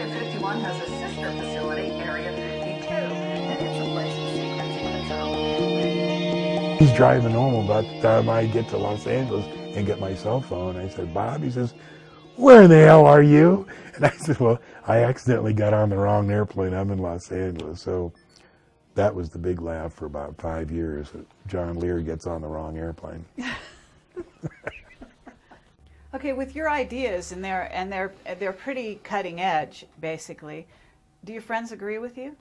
Area 51 has a sister facility, Area 52, and it's a place of secrets of its own. He's driving home about the time I get to Los Angeles and get my cell phone. I said, Bob, he says, where the hell are you? And I said, well, I accidentally got on the wrong airplane. I'm in Los Angeles. So that was the big laugh for about 5 years. John Lear gets on the wrong airplane. Okay, with your ideas, and they're pretty cutting edge, basically. Do your friends agree with you?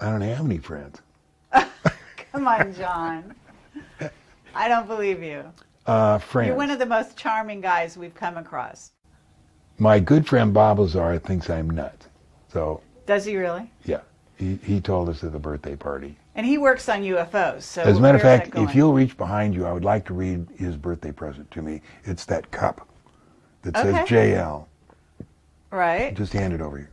I don't have any friends. Come on, John. I don't believe you. Friends. You're one of the most charming guys we've come across. My good friend Bob Lazar thinks I'm nuts. So. Does he really? Yeah. He told us at the birthday party. And he works on UFOs. So as a matter of fact, if you'll reach behind you, I would like to read his birthday present to me. It's that cup that says JL. Right. Just hand it over here.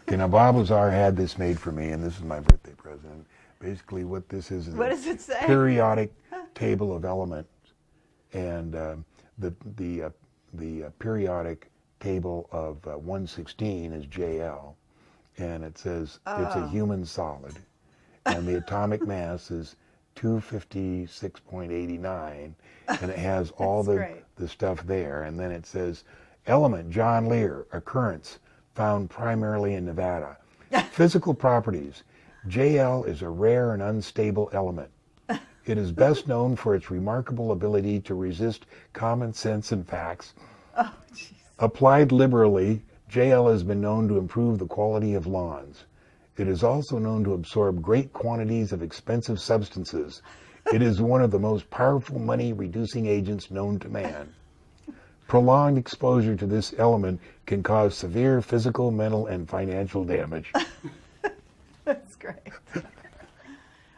Okay, now Bob Lazar had this made for me, and this is my birthday present. Basically, what this is what does it say? Periodic table of elements, and the periodic table of 116 is JL, and it says it's a human solid. And the atomic mass is 256.89, and it has all the stuff there. And then it says, element, John Lear, occurrence, found primarily in Nevada. Physical properties, JL is a rare and unstable element. It is best known for its remarkable ability to resist common sense and facts. Oh, geez. Applied liberally, JL has been known to improve the quality of lawns. It is also known to absorb great quantities of expensive substances. It is one of the most powerful money-reducing agents known to man. Prolonged exposure to this element can cause severe physical, mental, and financial damage. That's great.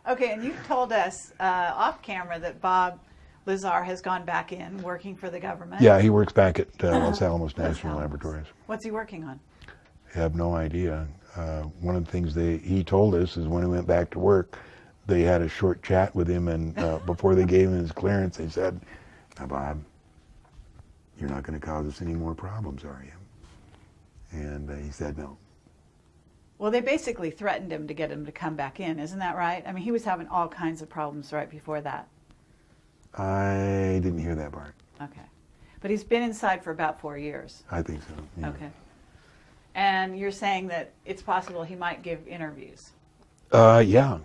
Okay, and you told us off camera that Bob Lazar has gone back in working for the government. Yeah, he works back at Los Alamos National Laboratories. What's he working on? I have no idea. One of the things he told us is when he went back to work, they had a short chat with him, and before they gave him his clearance, they said, now, Bob, you're not going to cause us any more problems, are you? And he said no. Well, they basically threatened him to get him to come back in, isn't that right? I mean, he was having all kinds of problems right before that. I didn't hear that part. Okay. But he's been inside for about 4 years. I think so. Yeah. Okay. And you're saying that it's possible he might give interviews? Yeah,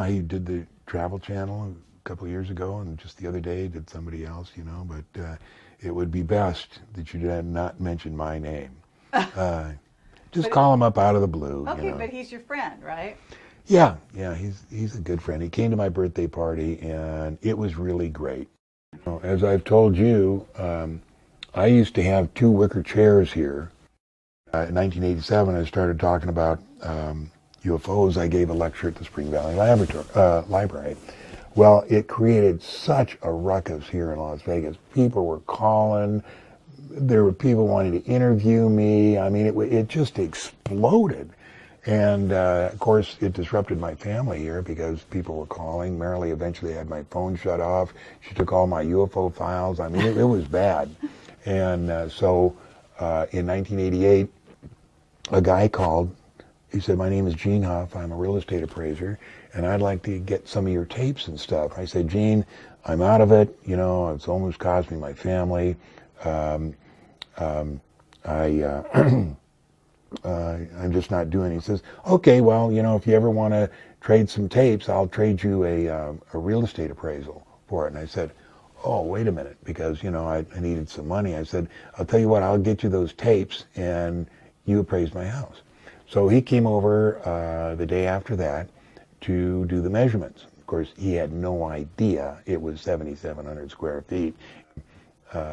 he did the Travel Channel a couple of years ago, and just the other day did somebody else, but it would be best that you did not mention my name. Just call him up out of the blue. Okay, but he's your friend, right? Yeah, he's a good friend. He came to my birthday party, and it was really great. As I've told you, I used to have 2 wicker chairs here. In 1987, I started talking about UFOs. I gave a lecture at the Spring Valley Library. Well, it created such a ruckus here in Las Vegas. People were calling. There were people wanting to interview me. I mean, it just exploded. And, of course, it disrupted my family here because people were calling. Marilee eventually had my phone shut off. She took all my UFO files. I mean, it was bad. And so in 1988, a guy called. He said, my name is Gene Huff. I'm a real estate appraiser, and I'd like to get some of your tapes and stuff. I said, Gene, I'm out of it. It's almost cost me my family. I'm just not doing it. He says, okay, well, if you ever want to trade some tapes, I'll trade you a real estate appraisal for it. And I said, oh, wait a minute, because, I needed some money. I said, I'll tell you what, I'll get you those tapes, and you appraise my house. So he came over the day after that to do the measurements. Of course, he had no idea it was 7,700 square feet.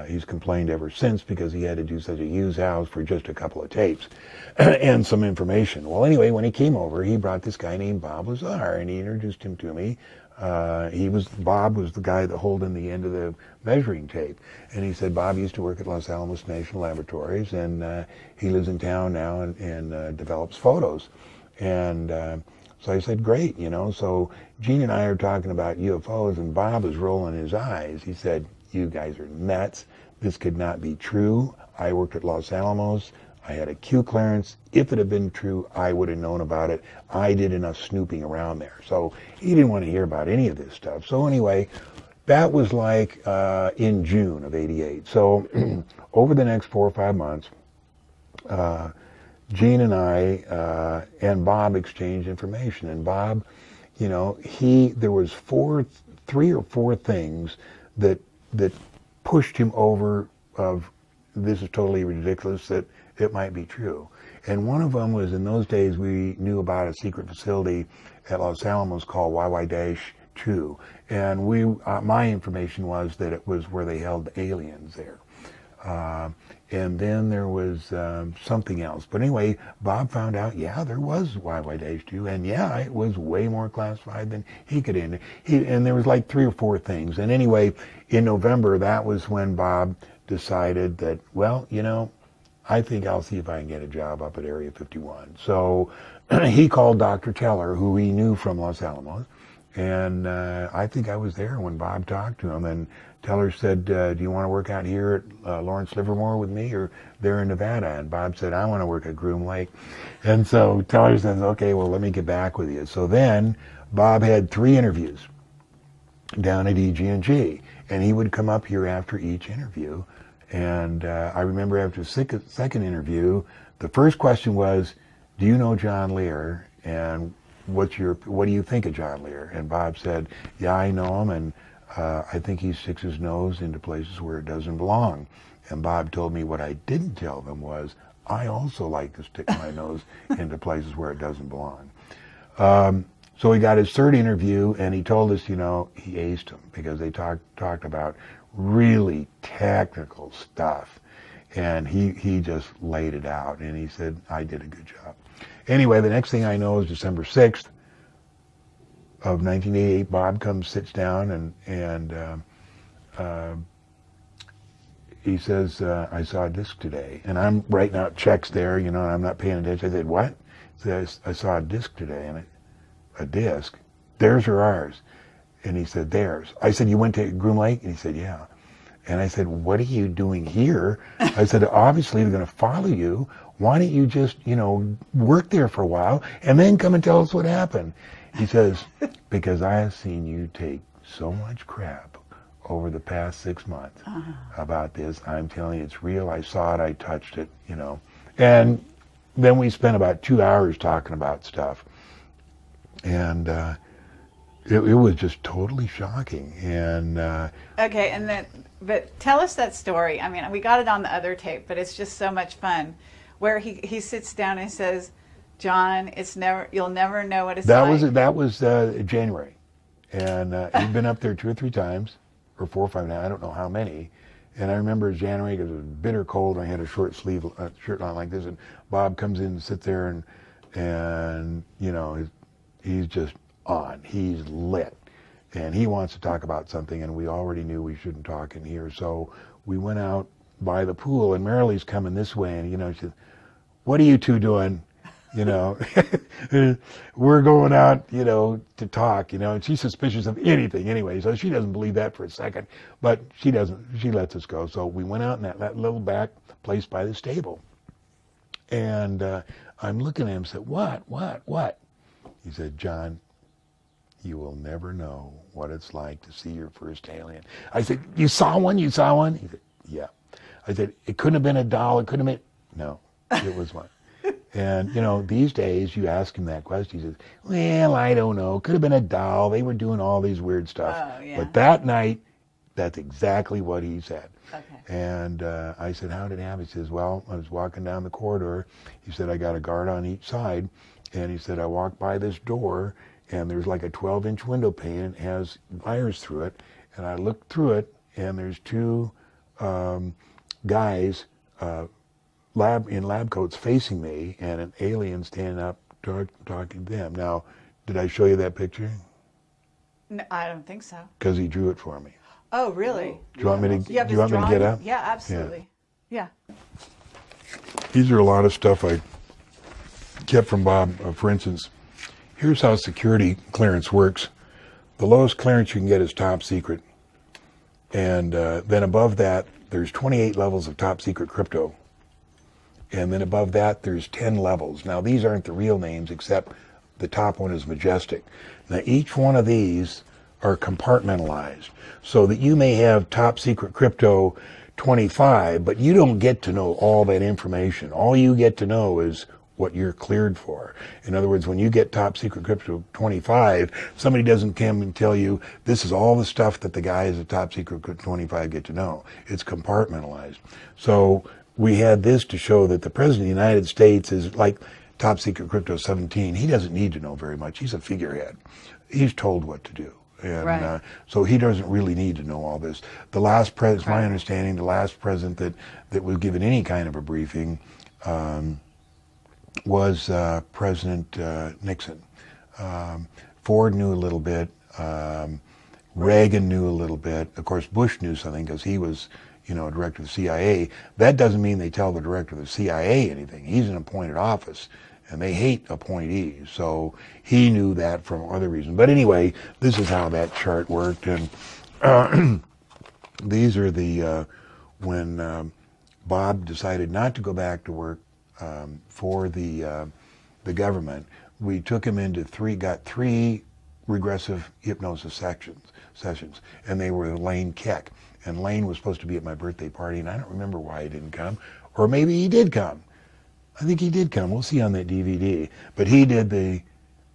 He's complained ever since because he had to do such a huge house for just a couple of tapes and some information. Well, anyway, when he came over, he brought this guy named Bob Lazar, and he introduced him to me. Bob was the guy that held in the end of the measuring tape. And he said, Bob used to work at Los Alamos National Laboratories, and he lives in town now and develops photos. And so I said, great, So Gene and I are talking about UFOs, and Bob is rolling his eyes. He said, you guys are nuts. This could not be true. I worked at Los Alamos. I had a Q clearance. If it had been true, I would have known about it. I did enough snooping around there. So he didn't want to hear about any of this stuff. So anyway, that was like in June of '88. So over the next 4 or 5 months, Gene and I and Bob exchanged information. And Bob, you know, there was 3 or 4 things that pushed him over of this is totally ridiculous, that it might be true. And one of them was, in those days we knew about a secret facility at Los Alamos called YY-2. And my information was that it was where they held the aliens there. And then there was something else. But anyway, Bob found out, yeah, there was YY-2, and yeah, it was way more classified than he could end. And there was like 3 or 4 things. And anyway, in November, that was when Bob decided that, well, you know, I think I'll see if I can get a job up at Area 51. So he called Dr. Teller, who he knew from Los Alamos, and I think I was there when Bob talked to him. And Teller said, do you want to work out here at Lawrence Livermore with me or there in Nevada? And Bob said, I want to work at Groom Lake. And so Teller says, okay, well, let me get back with you. So then Bob had 3 interviews down at EG&G, and he would come up here after each interview. And I remember after the second interview, the first question was, do you know John Lear? And what do you think of John Lear? And Bob said, yeah, I know him, and I think he sticks his nose into places where it doesn't belong. And Bob told me what I didn't tell them was, I also like to stick my nose into places where it doesn't belong. So he got his 3rd interview, and he told us, you know, he aced him because they talked about really technical stuff. And he just laid it out, and he said, I did a good job. Anyway, the next thing I know is December 6th of 1988, Bob sits down, and he says, I saw a disc today. And I'm writing out checks there, you know, and I'm not paying attention. I said, what? He says, I saw a disc today. And a disc? Theirs or ours? And he said, theirs. I said, you went to Groom Lake? And he said, yeah. And I said, what are you doing here? I said, obviously they're going to follow you. Why don't you just, you know, work there for a while and then come and tell us what happened? He says, because I have seen you take so much crap over the past 6 months about this. I'm telling you, it's real. I saw it. I touched it, you know. And then we spent about 2 hours talking about stuff. And it was just totally shocking. And okay, and then, but tell us that story. I mean, we got it on the other tape, but it's just so much fun, where he sits down and says, John, you'll never know what it's like. That was January, and he'd been up there 2 or 3 times, or 4 or 5 now, I don't know how many. And I remember January, because it was bitter cold, and I had a short sleeve shirt on like this, and Bob comes in and sits there, and you know, he's just on. He's lit. And he wants to talk about something, and we already knew we shouldn't talk in here. So we went out by the pool, and Marilee's coming this way, and, you know, she said, what are you 2 doing? You know, we're going out, you know, to talk, you know, and she's suspicious of anything anyway, so she doesn't believe that for a second, but she lets us go. So we went out in that little back place by the stable, and I'm looking at him and said, what? He said, John, you will never know what it's like to see your first alien. I said, you saw one? He said, yeah. I said, it couldn't have been a doll, it couldn't have been, no, it was one. And, you know, these days you ask him that question, he says, well, I don't know, could have been a doll, they were doing all these weird stuff. Oh, yeah. But that night, that's exactly what he said. Okay. And I said, how did it happen? He says, well, I was walking down the corridor. He said, I got a guard on each side. And he said, I walked by this door, and there's like a 12-inch window pane, and it has wires through it. And I looked through it, and there's 2 guys in lab coats facing me, and an alien standing up talking to them. Now, did I show you that picture? No, I don't think so. Because he drew it for me. Oh, really? Do you want me to get up? Yeah, absolutely. Yeah. These are a lot of stuff I kept from Bob. For instance, here's how security clearance works. The lowest clearance you can get is top secret. And then above that, there's 28 levels of top secret crypto. And then above that, there's 10 levels. Now, these aren't the real names, except the top one is Majestic. Now, each one of these are compartmentalized, so that you may have Top Secret Crypto 25, but you don't get to know all that information. All you get to know is what you're cleared for. In other words, when you get Top Secret Crypto 25, somebody doesn't come and tell you, this is all the stuff that the guys at Top Secret Crypto 25 get to know. It's compartmentalized. So we had this to show that the President of the United States is like Top Secret Crypto 17. He doesn't need to know very much. He's a figurehead. He's told what to do. And right. So he doesn't really need to know all this. The last president, my understanding, the last president that was given any kind of a briefing was President Nixon. Ford knew a little bit. Reagan knew a little bit. Of course, Bush knew something because he was, director of the CIA. That doesn't mean they tell the director of the CIA anything. He's an appointed office, and they hate appointees. So he knew that from other reasons. But anyway, this is how that chart worked. And these are the when Bob decided not to go back to work for the government. We took him into got three regressive hypnosis sessions, and they were Lane Keck. And Lane was supposed to be at my birthday party, and I don't remember why he didn't come. Or maybe he did come. I think he did come. We'll see on that DVD. But he did the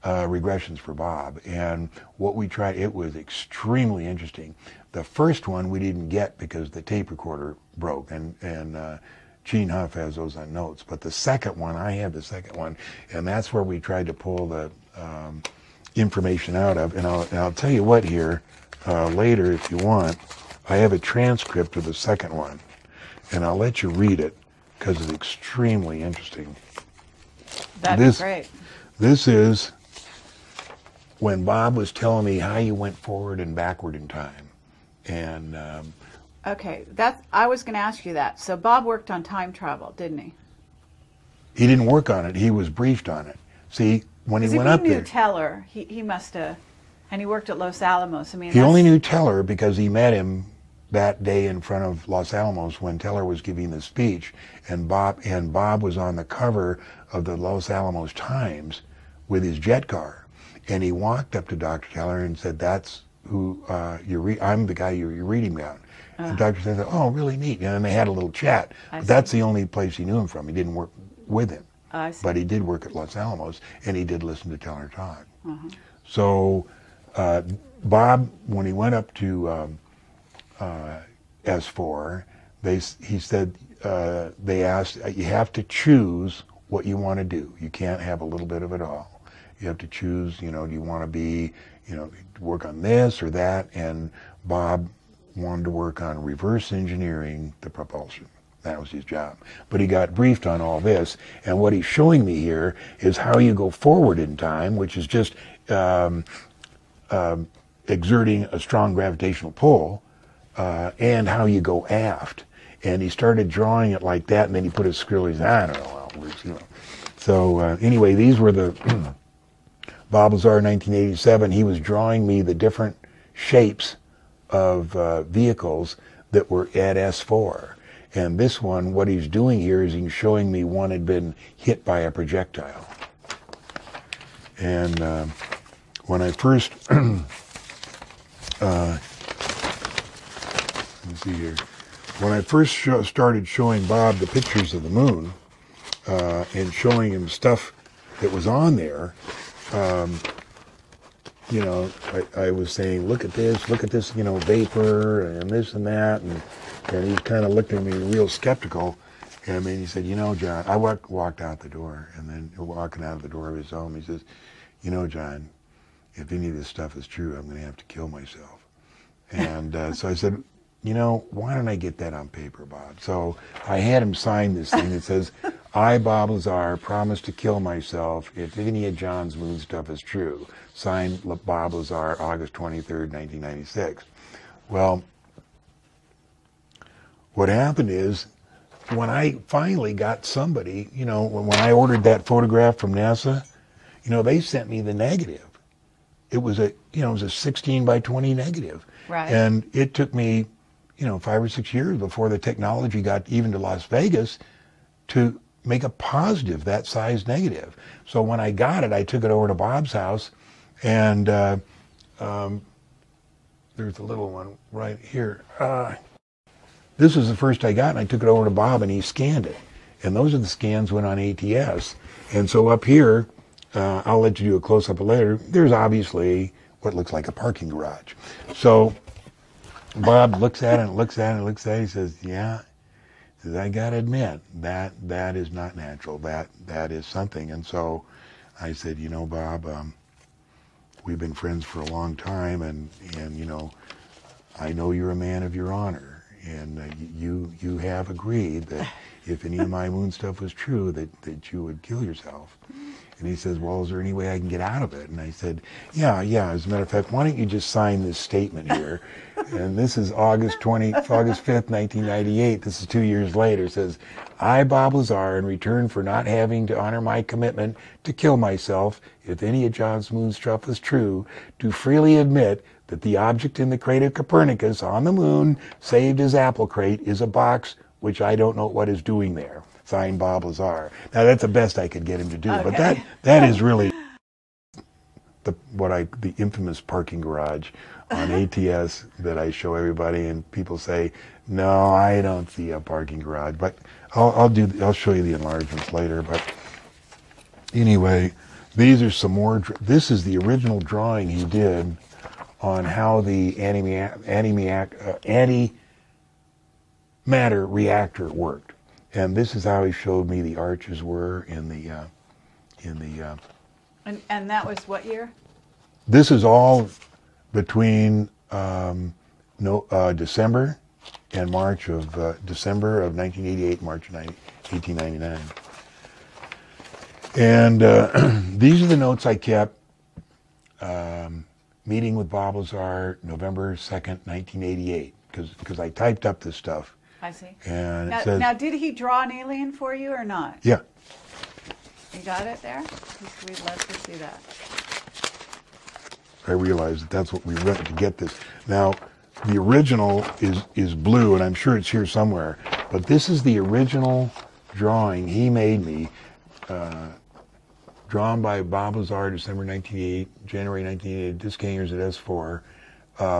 regressions for Bob. And what we tried, it was extremely interesting. The first one we didn't get because the tape recorder broke, and Gene Huff has those on notes. But the second one, I have the second one, and that's where we tried to pull the information out of. And I'll tell you what here, later if you want, I have a transcript of the second one, and I'll let you read it because it's extremely interesting. That'd be great. This is when Bob was telling me how you went forward and backward in time. And okay, I was going to ask you that. So Bob worked on time travel, didn't he? He didn't work on it. He was briefed on it. See, when he went up there, he knew Teller. He must have, and he worked at Los Alamos. I mean, he only knew Teller because he met him that day in front of Los Alamos when Teller was giving the speech, and Bob was on the cover of the Los Alamos Times with his jet car, and he walked up to Dr. Teller and said, "That's who I'm the guy you're reading about." And Dr. Teller said, "Oh, really neat." And then they had a little chat. But that's the only place he knew him from. He didn't work with him, but he did work at Los Alamos, and he did listen to Teller talk. So Bob, when he went up to S4, he said, they asked, you have to choose what you want to do. You can't have a little bit of it all. You have to choose, do you want to be, work on this or that? And Bob wanted to work on reverse engineering the propulsion. That was his job. But he got briefed on all this, and what he's showing me here is how you go forward in time, which is just exerting a strong gravitational pull, and how you go aft. And he started drawing it like that, and then he put his scribbles, I don't know how it works, So anyway, these were the Bob Lazar, 1987. He was drawing me the different shapes of vehicles that were at S4. And this one, what he's doing here is he's showing me one had been hit by a projectile. And when I first, let me see here. When I first started showing Bob the pictures of the moon and showing him stuff that was on there, I was saying, look at this, vapor and this and that, and he kind of looked at me real skeptical, and then he said, John, I walked out the door, and then walking out of the door of his home, he says, John, if any of this stuff is true, I'm going to have to kill myself. And so I said, why don't I get that on paper, Bob? So I had him sign this thing that says, I, Bob Lazar, promise to kill myself if any of John's moon stuff is true. Signed, Bob Lazar, August 23rd, 1996. Well, what happened is, when I finally got somebody, when I ordered that photograph from NASA, they sent me the negative. It was a 16 by 20 negative. Right. And it took me, 5 or 6 years before the technology got even to Las Vegas to make a positive that size negative. So when I got it, I took it over to Bob's house, and there's a little one right here. This was the first I got, and I took it over to Bob, and he scanned it. And those are the scans went on ATS. And so up here, I'll let you do a close-up later, there's obviously what looks like a parking garage. So Bob looks at it and looks at it and looks at it. He says, yeah. He says, I got to admit, that is not natural. That is something. And so I said, you know, Bob, we've been friends for a long time, and you know, I know you're a man of your honor, and you have agreed that if any of my moon stuff was true, that you would kill yourself. And he says, well, is there any way I can get out of it? And I said, yeah. As a matter of fact, why don't you just sign this statement here? And this is August 5th, 1998. This is 2 years later. It says, I, Bob Lazar, in return for not having to honor my commitment to kill myself, if any of John's moon stuff is true, do freely admit that the object in the crate of Copernicus on the moon, saved as apple crate, is a box which I don't know what is doing there. Signed, Bob Lazar. Now that's the best I could get him to do, Okay. but that is really the infamous parking garage on ATS that I show everybody, and people say, no, I don't see a parking garage, but I'll show you the enlargements later. But anyway, these are some more. This is the original drawing he did on how the antimatter reactor worked. And this is how he showed me the arches were in the. And that was what year? This is all between December and March of December of 1988, March of 1899. And these are the notes I kept. Meeting with Bob Lazar, November 2nd, 1988, because I typed up this stuff. I see. And Now, it says, now, did he draw an alien for you or not? yeah. You got it there? We'd love to see that. I realized that's what we read to get this. Now, the original is blue, and I'm sure it's here somewhere, but this is the original drawing he made me, drawn by Bob Lazar, December 1988, January 1988, disc hangers at S4.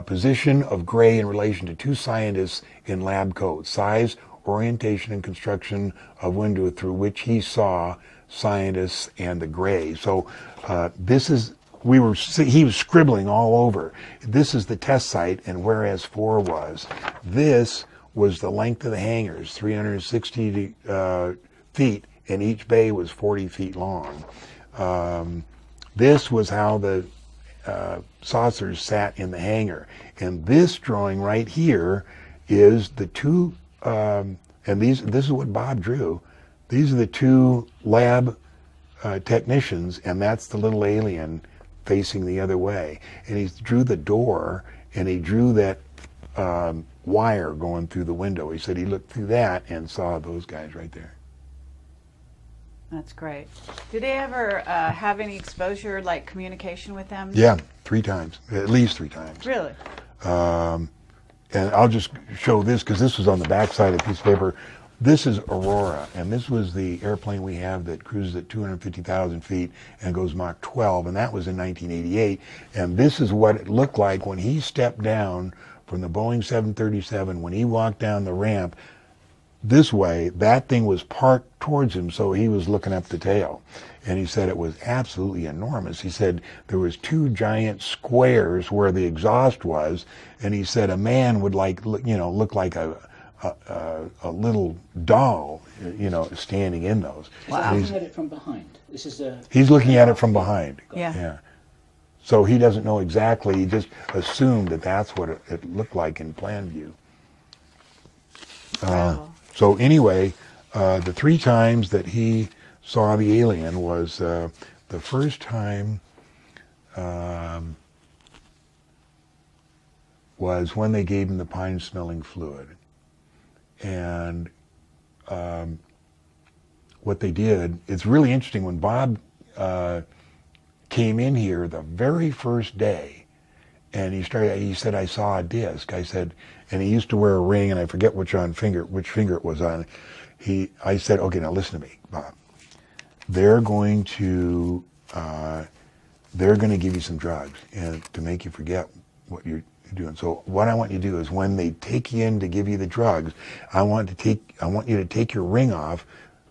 Position of gray in relation to two scientists in lab coats, size, orientation, and construction of window through which he saw scientists and the gray. So he was scribbling all over. This is the test site, and whereas 4 was. This was the length of the hangars, 360 feet, and each bay was 40 feet long. This was how the saucers sat in the hangar. And this drawing right here is the two, and this is what Bob drew. These are the two lab technicians, and that's the little alien facing the other way. And he drew the door, and he drew that wire going through the window. He said he looked through that and saw those guys right there. That's great. Did they ever have any exposure, like communication with them? Yeah, 3 times, at least 3 times. Really? And I'll just show this because this was on the back side of the piece of paper. This is Aurora, and this was the airplane we have that cruises at 250,000 feet and goes Mach 12, and that was in 1988. And this is what it looked like when he stepped down from the Boeing 737. When he walked down the ramp this way, that thing was parked towards him, so he was looking up the tail. And he said it was absolutely enormous. He said there was 2 giant squares where the exhaust was, and he said a man would look like a little doll, standing in those. Wow. He's looking at it from behind. He's looking at it from behind. Yeah. So he doesn't know exactly. He just assumed that that's what it looked like in plan view. So anyway, the 3 times that he saw the alien was the first time was when they gave him the pine-smelling fluid. And what they did, it's really interesting, when Bob came in here the very first day, and he said, I saw a disc. I said, and he used to wear a ring, and I forget which finger it was on. I said, okay, now listen to me, Bob. They're going to give you some drugs and to make you forget what you're doing. So what I want you to do is when they take you in to give you the drugs, I want you to take your ring off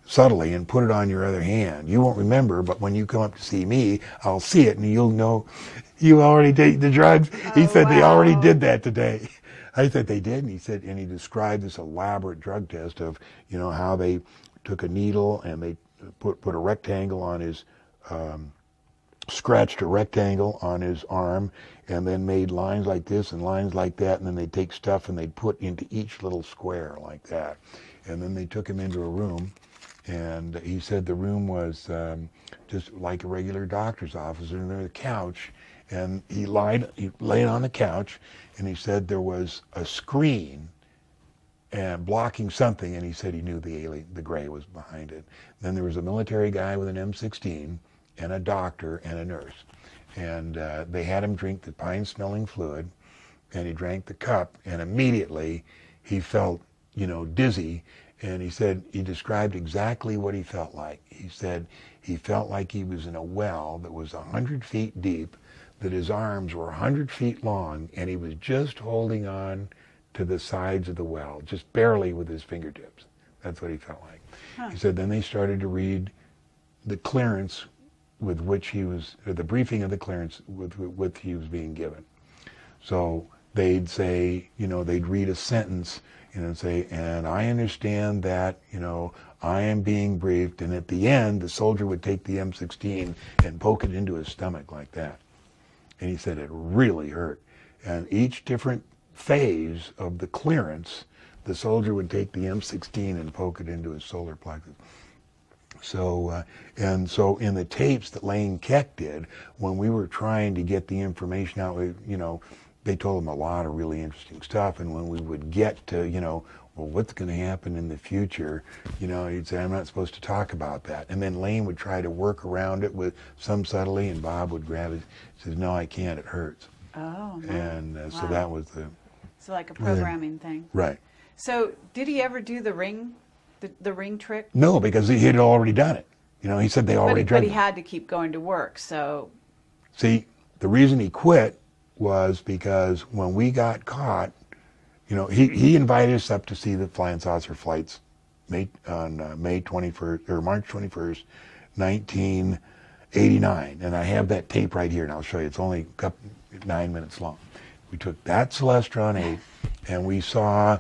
subtly and put it on your other hand. You won't remember, but when you come up to see me, I'll see it and you'll know you already take the drugs. He said they already did that today. I said they did, and he said, and he described this elaborate drug test of, how they took a needle and they put a rectangle on his, scratched a rectangle on his arm, and then made lines like this and lines like that, and then they'd take stuff and they'd put into each little square like that. And then they took him into a room, and he said the room was just like a regular doctor's office, and there was a couch, and he laid on the couch, and he said there was a screen and blocking something, and he said he knew the gray was behind it. Then there was a military guy with an M16 and a doctor and a nurse, and they had him drink the pine-smelling fluid, and he drank the cup, and immediately he felt, dizzy, and he said he described exactly what he felt like. He said he felt like he was in a well that was 100 feet deep, that his arms were 100 feet long, and he was just holding on to the sides of the well, just barely with his fingertips. That's what he felt like. Huh. He said then they started to read the clearance with which he was, or the briefing of the clearance with which he was being given. So they'd say, they'd read a sentence and say, and I understand that, I am being briefed, and at the end, the soldier would take the M16 and poke it into his stomach like that. And he said it really hurt. And each different phase of the clearance, the soldier would take the M16 and poke it into his solar plexus. So, and so in the tapes that Lane Keck did, when we were trying to get the information out, they told him a lot of really interesting stuff. And when we would get to, well, what's going to happen in the future, he'd say, I'm not supposed to talk about that. And then Lane would try to work around it with some subtlety, and Bob would grab it, says, no, I can't, it hurts. Oh, no. And wow. So that was the... So like a programming thing. Right. So did he ever do the ring trick? No, because he had already done it. He said they already But he had to keep going to work, so... See, the reason he quit was because when we got caught, he invited us up to see the flying saucer flights on May 21st, or March 21st, 1989. And I have that tape right here, and I'll show you. It's only 9 minutes long. We took that Celestron 8, and we saw,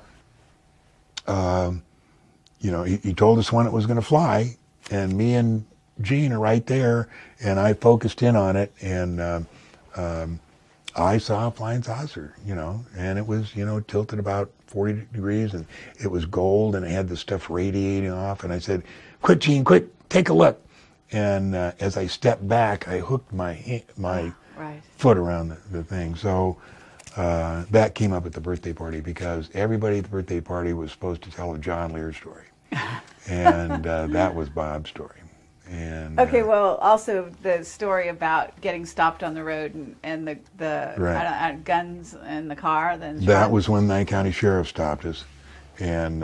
he told us when it was going to fly, and me and Gene are right there, and I focused in on it, and I saw a flying saucer, and it was, tilted about 40 degrees, and it was gold, and it had the stuff radiating off, and I said, quick, Gene, quick, take a look. And as I stepped back, I hooked my foot around the thing. So that came up at the birthday party because everybody at the birthday party was supposed to tell a John Lear story. And that was Bob's story. And okay, well, also the story about getting stopped on the road and the guns in the car. Then that was when Nye County Sheriff stopped us, and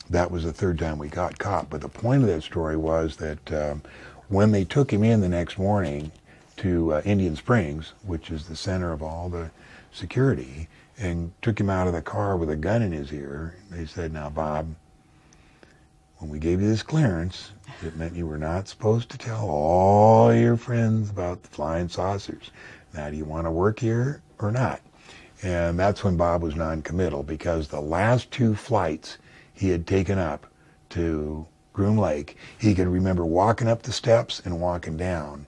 that was the third time we got caught. But the point of that story was that when they took him in the next morning to Indian Springs, which is the center of all the security, and took him out of the car with a gun in his ear, they said, now, Bob, when we gave you this clearance, it meant you were not supposed to tell all your friends about the flying saucers. Now, do you want to work here or not? And that's when Bob was non-committal, because the last two flights he had taken up to Groom Lake, he could remember walking up the steps and walking down,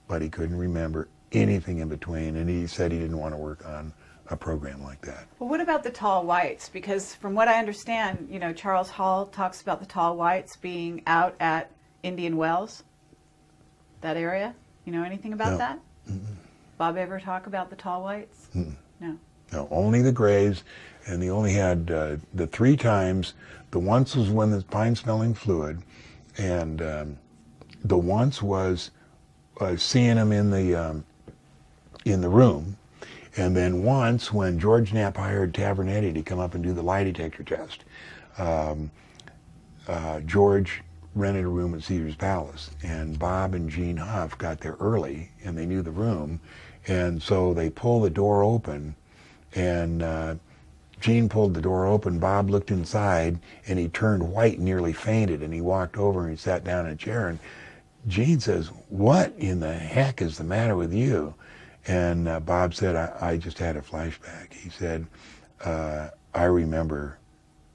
but he couldn't remember anything in between, and he said he didn't want to work on a program like that. Well, what about the tall whites? Because from what I understand, Charles Hall talks about the tall whites being out at Indian Wells, that area. You know anything about that? Mm-mm. Bob ever talk about the tall whites? Mm-mm. No. No, only the grays, and they only had the three times. The once was when the pine-smelling fluid, and the once was seeing them in the room. And then once, when George Knapp hired Tavernetti to come up and do the lie detector test, George rented a room at Caesar's Palace, and Bob and Gene Huff got there early, and they knew the room, and so they pulled the door open, and Gene pulled the door open, Bob looked inside, and he turned white and nearly fainted, and he walked over and he sat down in a chair, and Gene says, "What in the heck is the matter with you?" And Bob said, I just had a flashback. He said, I remember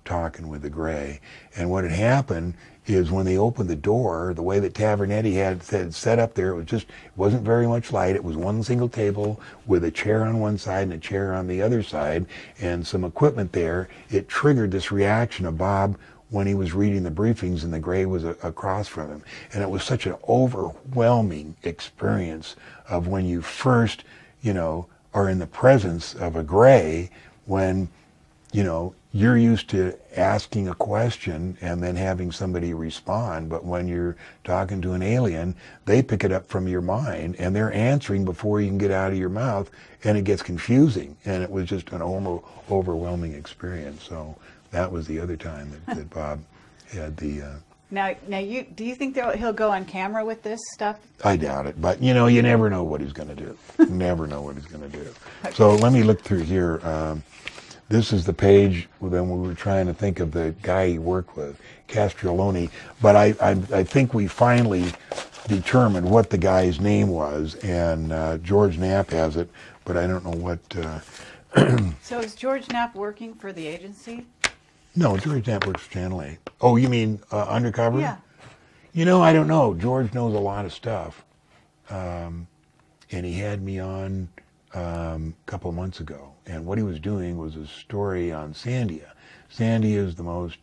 talking with the Gray. And what had happened is when they opened the door, the way that Tavernetti had set up there, it wasn't very much light. It was one single table with a chair on one side and a chair on the other side and some equipment there. It triggered this reaction of Bob when he was reading the briefings and the Gray was across from him. And it was such an overwhelming experience of when you first, are in the presence of a Gray, when, you're used to asking a question and then having somebody respond, but when you're talking to an alien, they pick it up from your mind and they're answering before you can get out of your mouth, and it gets confusing. And it was just an overwhelming experience. So that was the other time that Bob had the... Now, do you think he'll go on camera with this stuff? I doubt it, but you never know what he's going to do. Never know what he's going to do. Okay. So let me look through here. This is the page when we were trying to think of the guy he worked with, Castrioloni. But I think we finally determined what the guy's name was, and George Knapp has it, but I don't know what... So is George Knapp working for the agency? No, George Knapp works for Channel 8. Oh, you mean undercover? Yeah. I don't know. George knows a lot of stuff. And he had me on a couple of months ago. And what he was doing was a story on Sandia. Sandia is the most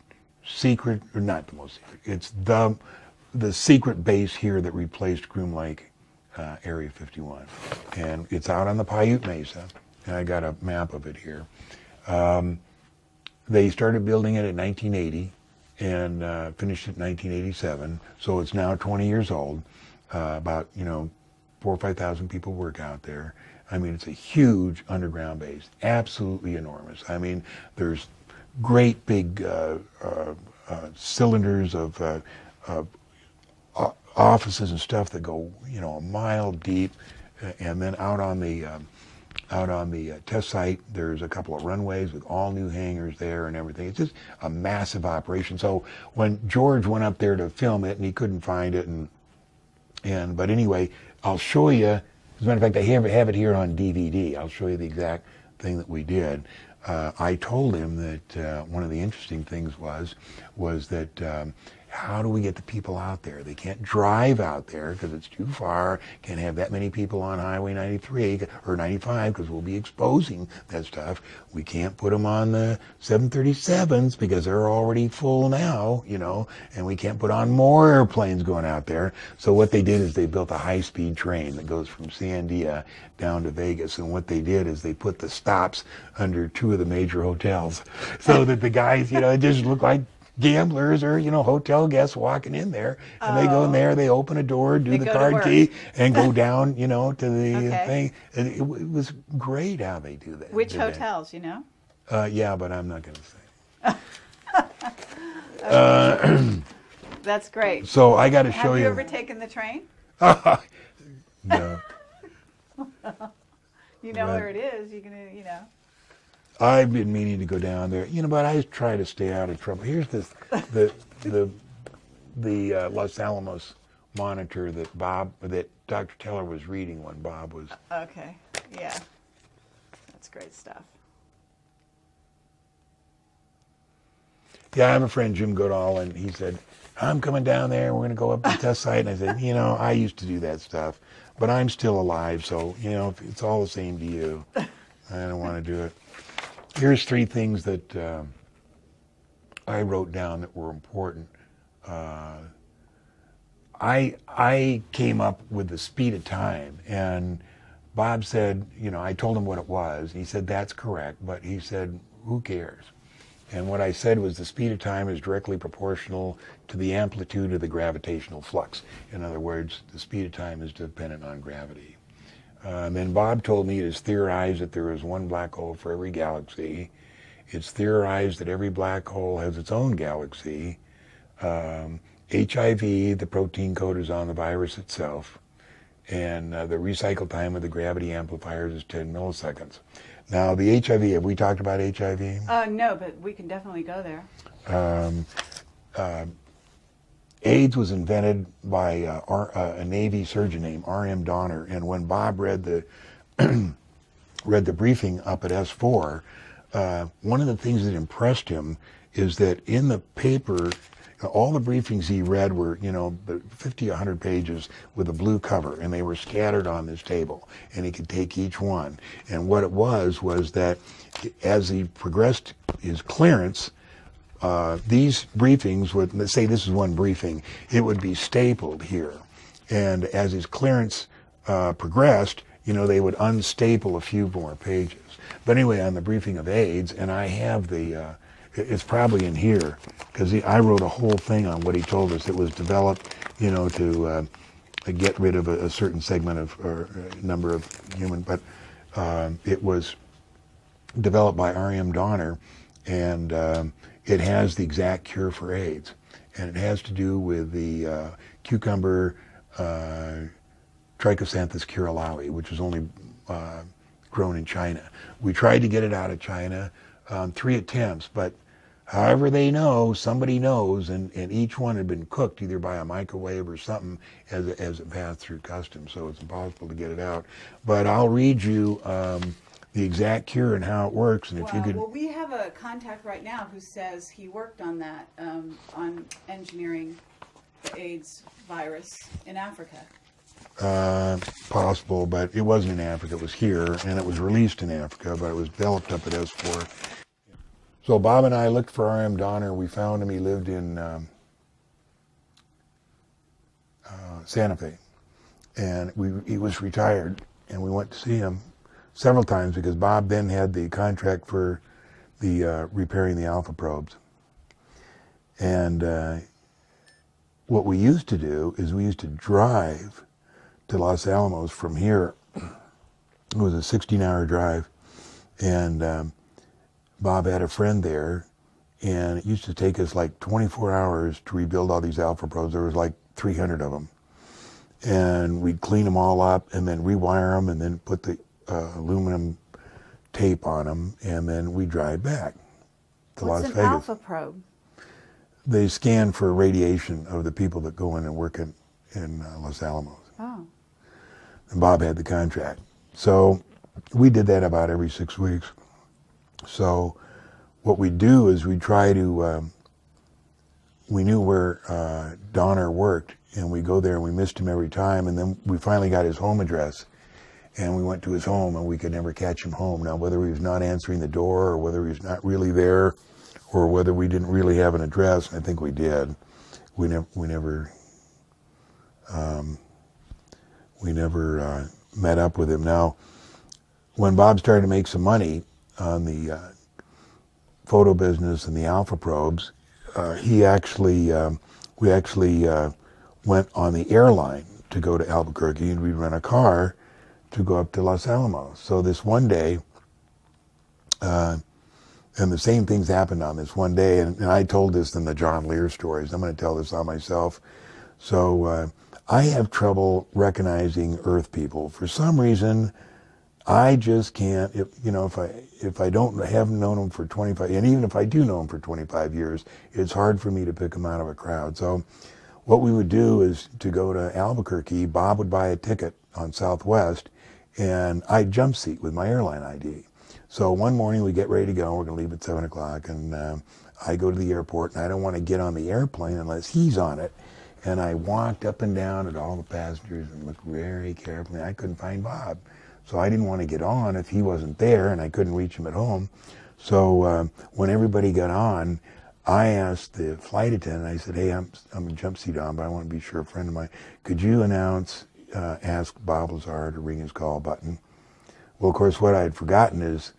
secret, or not the most secret, it's the secret base here that replaced Groom Lake, Area 51. And it's out on the Paiute Mesa. And I got a map of it here. They started building it in 1980 and finished it in 1987. So it's now 20 years old. About 4,000 or 5,000 people work out there. I mean, it's a huge underground base, absolutely enormous. I mean, there's great big cylinders of offices and stuff that go, a mile deep, and then out on the test site, there's a couple of runways with all new hangars there and everything. It's just a massive operation. So when George went up there to film it, and he couldn't find it, but anyway, I'll show you. As a matter of fact, I have it here on DVD. I'll show you the exact thing that we did. I told him that one of the interesting things was that how do we get the people out there? They can't drive out there because it's too far. Can't have that many people on Highway 93 or 95 because we'll be exposing that stuff. We can't put them on the 737s because they're already full now, and we can't put on more airplanes going out there. So what they did is they built a high-speed train that goes from Sandia down to Vegas. And what they did is they put the stops under two of the major hotels so that the guys, it just looked like gamblers or hotel guests walking in there, and they go in there, they open a door, do the card key, and go down to the thing. And it was great how they do that. Which hotels, yeah, but I'm not going to say. That's great. So I got to show you. Have you ever taken the train? No. Where it is. You can, I've been meaning to go down there, but I try to stay out of trouble. Here's the Los Alamos monitor that Dr. Teller was reading when Bob was. Okay, yeah, that's great stuff. Yeah, I have a friend, Jim Goodall, and he said, I'm coming down there, we're going to go up to the test site. And I said, I used to do that stuff, but I'm still alive, so, it's all the same to you. I don't want to do it. Here's 3 things that I wrote down that were important. I came up with the speed of time, and Bob said, I told him what it was. He said, that's correct, but he said, who cares? And what I said was the speed of time is directly proportional to the amplitude of the gravitational flux. In other words, the speed of time is dependent on gravity. Then Bob told me it is theorized that there is one black hole for every galaxy. It's theorized that every black hole has its own galaxy. HIV, the protein code is on the virus itself, and the recycle time of the gravity amplifiers is 10 milliseconds. Now, the HIV, have we talked about HIV? No, but we can definitely go there. AIDS was invented by a Navy surgeon named R.M. Donner, and when Bob read the read the briefing up at S4, one of the things that impressed him is that in the paper, all the briefings he read were, 50, 100 pages with a blue cover, and they were scattered on this table, and he could take each one. And what it was that as he progressed his clearance, these briefings would, let's say this is one briefing, it would be stapled here. And as his clearance progressed, they would unstaple a few more pages. But anyway, on the briefing of AIDS, and I have it's probably in here, because I wrote a whole thing on what he told us. It was developed, to get rid of a certain segment of, or number of human, but it was developed by R.M. Donner, and it has the exact cure for AIDS. And it has to do with the cucumber Trichosanthes curalawi, which is only grown in China. We tried to get it out of China, 3 attempts, but however they know, somebody knows, and each one had been cooked either by a microwave or something as it passed through customs, so it's impossible to get it out. But I'll read you the exact cure and how it works, and if you could... Well, we have a contact right now who says he worked on that, on engineering the AIDS virus in Africa. Possible, but it wasn't in Africa, it was here, and it was released in Africa, but it was developed up at S4. So Bob and I looked for R.M. Donner. We found him. He lived in Santa Fe, and he was retired, and we went to see him several times because Bob then had the contract for the repairing the alpha probes. And what we used to do is we used to drive to Los Alamos from here. It was a 16-hour drive, and Bob had a friend there, and it used to take us like 24 hours to rebuild all these alpha probes. There was like 300 of them. And we'd clean them all up and then rewire them and then put the aluminum tape on them, and then we drive back to Las Vegas. What's an alpha probe? They scan for radiation of the people that go in and work in Los Alamos. Oh. And Bob had the contract. So we did that about every 6 weeks. So what we do is we try to, we knew where Donner worked, and we go there and we missed him every time, and then we finally got his home address, and we went to his home, and we could never catch him home. Now, whether he was not answering the door, or whether he was not really there, or whether we didn't really have an address, I think we did. We never met up with him. Now, when Bob started to make some money on the photo business and the alpha probes, we actually went on the airline to go to Albuquerque, and we'd rent a car to go up to Los Alamos. So this one day, and the same things happened on this one day, and I told this in the John Lear stories. I'm going to tell this on myself. So I have trouble recognizing Earth people. For some reason, I just can't, if I haven't known them for 25, and even if I do know them for 25 years, it's hard for me to pick them out of a crowd. So what we would do is to go to Albuquerque, Bob would buy a ticket on Southwest, and I'd jump seat with my airline ID. So one morning we get ready to go, we're going to leave at 7 o'clock, and I go to the airport, and I don't want to get on the airplane unless he's on it. And I walked up and down at all the passengers and looked very carefully. I couldn't find Bob. So I didn't want to get on if he wasn't there, and I couldn't reach him at home. So when everybody got on, I asked the flight attendant, I said, hey, I'm a jump seat on, but I want to be sure, a friend of mine, could you ask Bob Lazar to ring his call button? Well, of course, what I had forgotten is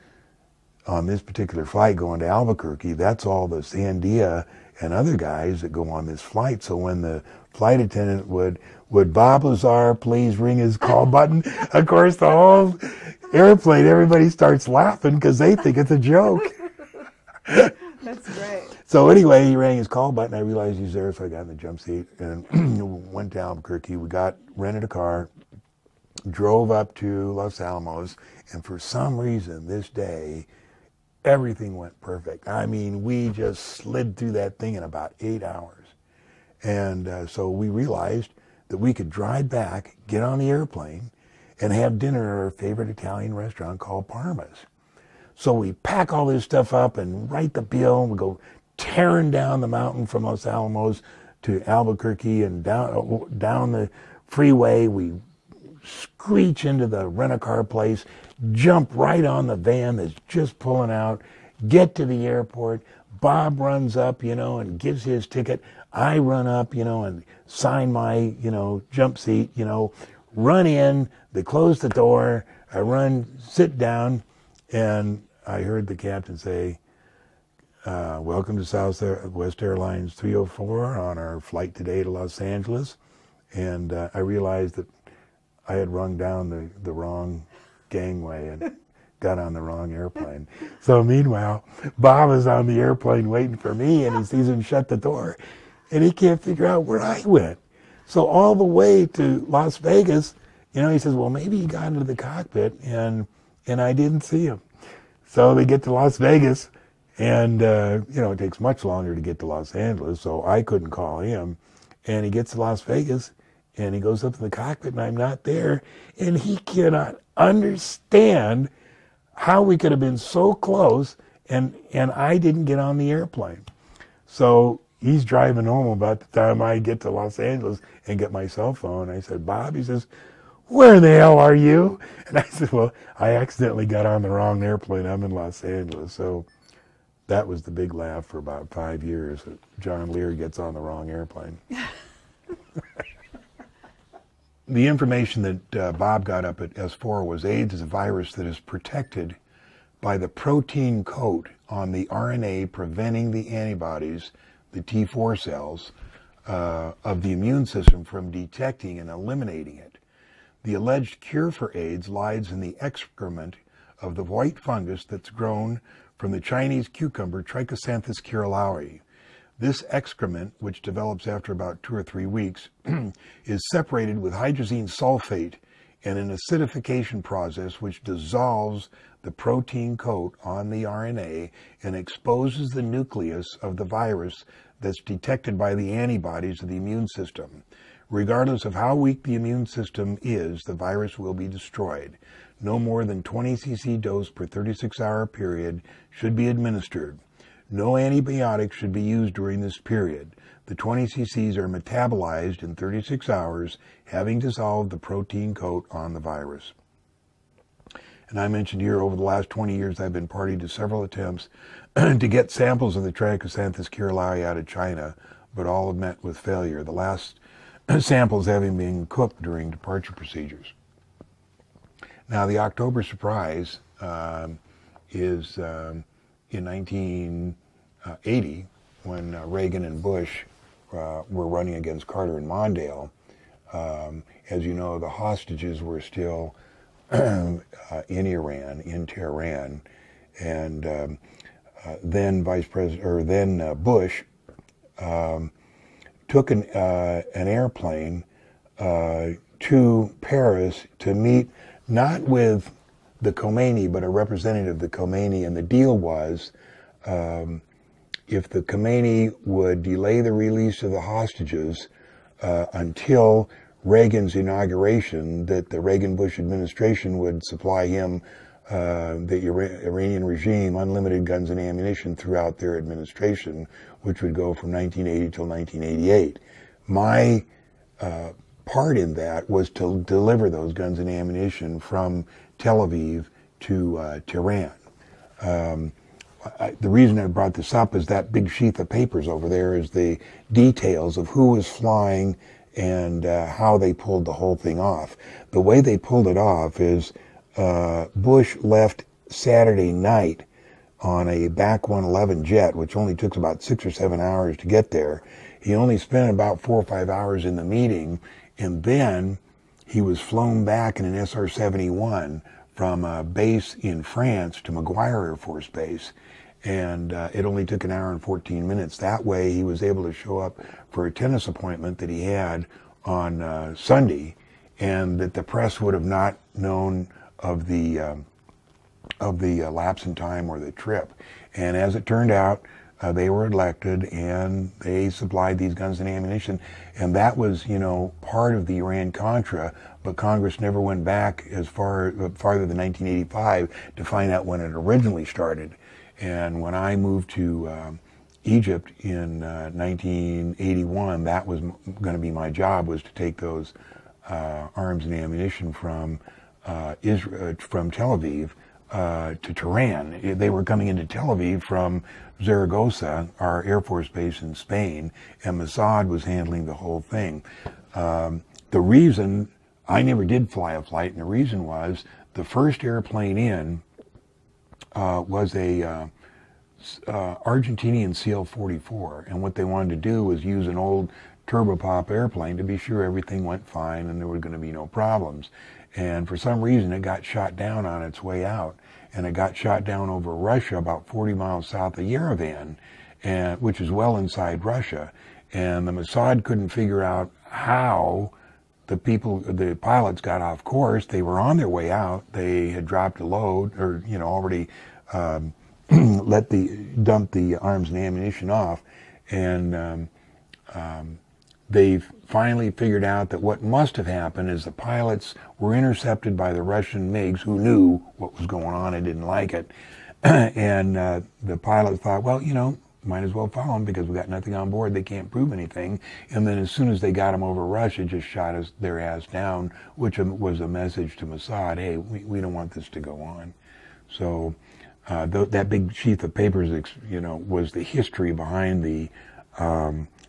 on this particular flight going to Albuquerque, that's all the Sandia and other guys that go on this flight. So when the flight attendant would Bob Lazar please ring his call button, of course the whole airplane, everybody starts laughing because they think it's a joke. That's great. So anyway, he rang his call button. I realized he's there, so I got in the jump seat and went to Albuquerque. We rented a car, drove up to Los Alamos, and for some reason this day, everything went perfect. I mean, we just slid through that thing in about 8 hours. And so we realized that we could drive back, get on the airplane, and have dinner at our favorite Italian restaurant called Parma's. So we pack all this stuff up and write the bill, and we go tearing down the mountain from Los Alamos to Albuquerque and down the freeway. We screech into the rent-a-car place, jump right on the van that's just pulling out, get to the airport. Bob runs up, and gives his ticket. I run up, and sign my, jump seat, run in. They close the door. I sit down, and I heard the captain say, welcome to Southwest Airlines 304 on our flight today to Los Angeles. And I realized that I had rung down the wrong gangway and got on the wrong airplane. So meanwhile, Bob is on the airplane waiting for me, and he sees him shut the door, and he can't figure out where I went. So all the way to Las Vegas, he says, well, maybe he got into the cockpit, and I didn't see him. So they get to Las Vegas, and, it takes much longer to get to Los Angeles, so I couldn't call him. And he gets to Las Vegas, and he goes up to the cockpit, and I'm not there. And he cannot understand how we could have been so close, and I didn't get on the airplane. So he's driving home about the time I get to Los Angeles and get my cell phone. I said, Bob, he says, where in the hell are you? And I said, well, I accidentally got on the wrong airplane. I'm in Los Angeles. So that was the big laugh for about 5 years. John Lear gets on the wrong airplane. The information that Bob got up at S4 was AIDS is a virus that is protected by the protein coat on the RNA preventing the antibodies, the T4 cells, of the immune system from detecting and eliminating it. The alleged cure for AIDS lies in the excrement of the white fungus that's grown from the Chinese cucumber Trichosanthus curulaui. This excrement, which develops after about 2 or 3 weeks, is separated with hydrazine sulfate in an acidification process which dissolves the protein coat on the RNA and exposes the nucleus of the virus that's detected by the antibodies of the immune system. Regardless of how weak the immune system is, the virus will be destroyed. No more than 20 cc dose per 36-hour period should be administered. No antibiotics should be used during this period. The 20 cc's are metabolized in 36 hours, having dissolved the protein coat on the virus. And I mentioned here, over the last 20 years, I've been party to several attempts to get samples of the Trichosanthus curulaui out of China, but all have met with failure. The last samples having been cooked during departure procedures. Now, the October surprise is in 1980, when Reagan and Bush were running against Carter and Mondale. As you know, the hostages were still in Iran, in Tehran, and then Bush took an airplane to Paris to meet not with the Khomeini, but a representative of the Khomeini, and the deal was if the Khomeini would delay the release of the hostages until Reagan's inauguration, that the Reagan-Bush administration would supply him, the Iranian regime, unlimited guns and ammunition throughout their administration, which would go from 1980 till 1988. My part in that was to deliver those guns and ammunition from Tel Aviv to Tehran. The reason I brought this up is that big sheath of papers over there is the details of who was flying and how they pulled the whole thing off. The way they pulled it off is Bush left Saturday night on a back 111 jet, which only took about 6 or 7 hours to get there. He only spent about 4 or 5 hours in the meeting, and then he was flown back in an SR-71 from a base in France to McGuire Air Force Base. and it only took an hour and 14 minutes. That way he was able to show up for a tennis appointment that he had on Sunday, and that the press would have not known of the lapse in time or the trip. And as it turned out, they were elected, and they supplied these guns and ammunition, and that was, part of the Iran-Contra, but Congress never went back as farther than 1985 to find out when it originally started. And when I moved to Egypt in 1981, that was going to be my job, was to take those arms and ammunition from Israel, from Tel Aviv to Tehran. They were coming into Tel Aviv from Zaragoza, our Air Force base in Spain, and Mossad was handling the whole thing. The reason I never did fly a flight, and the reason was the first airplane in was a Argentinian CL-44, and what they wanted to do was use an old turboprop airplane to be sure everything went fine and there were going to be no problems. And for some reason it got shot down on its way out, and it got shot down over Russia about 40 miles south of Yerevan, which is well inside Russia. And the Mossad couldn't figure out how the pilots got off course. They were on their way out. They had dropped a load, or already dumped the arms and ammunition off, and they finally figured out that what must have happened is the pilots were intercepted by the Russian MiGs, who knew what was going on and didn't like it. And the pilots thought, well, might as well follow them because we got nothing on board. They can't prove anything. And then as soon as they got them over Russia, just shot their ass down, which was a message to Mossad, hey, we don't want this to go on. So that big sheath of papers, was the history behind the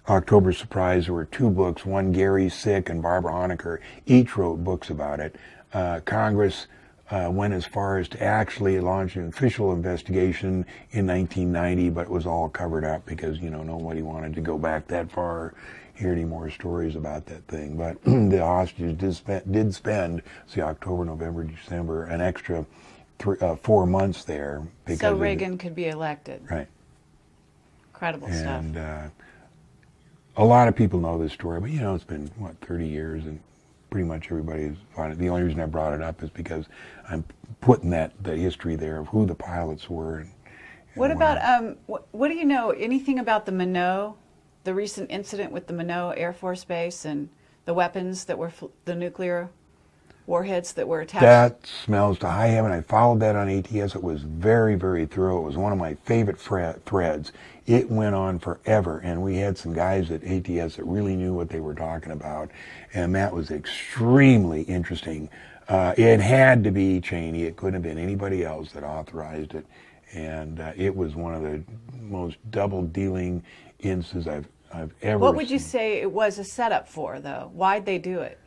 October Surprise. There were 2 books, one Gary Sick and Barbara Honecker, each wrote books about it. Congress went as far as to actually launch an official investigation in 1990, but it was all covered up because, nobody wanted to go back that far, hear any more stories about that thing. But the hostages did spend, October, November, December, an extra 4 months there. So Reagan could be elected. Right. Incredible stuff. And a lot of people know this story, but it's been, 30 years, and pretty much everybody's found it. The only reason I brought it up is because I'm putting the history there of who the pilots were. What about, what do you know, anything about the Minot, the recent incident with the Minot Air Force Base and the weapons that were, the nuclear warheads that were attached? That smells to high heaven. I followed that on ATS. It was very, very thorough. It was one of my favorite threads. It went on forever, and we had some guys at ATS that really knew what they were talking about, and that was extremely interesting. It had to be Cheney. It couldn't have been anybody else that authorized it, and it was one of the most double-dealing instances I've ever What would seen. you say it was a setup for, though? Why'd they do it?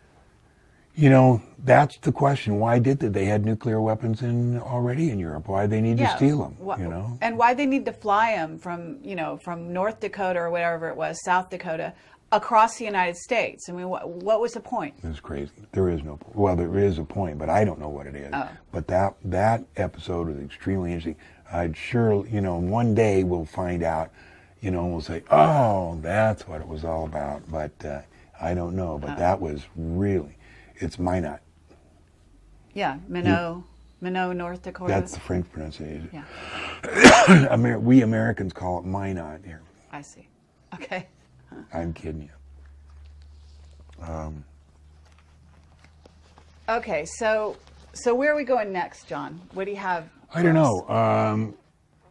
That's the question. Why did they? They had nuclear weapons already in Europe. Why they need to steal them? And why they need to fly them from, from North Dakota or whatever it was, South Dakota, across the United States? I mean, what was the point? It's crazy. There is no point. Well, there is a point, but I don't know what it is. Oh. But that episode was extremely interesting. I'd sure, one day we'll find out, we'll say, oh, that's what it was all about. But I don't know. But that was really... It's Minot. Yeah, Minot, North Dakota. That's the French pronunciation. Yeah. We Americans call it Minot here. I see. Okay. I'm kidding you. Okay, so where are we going next, John? What do you have? I don't know.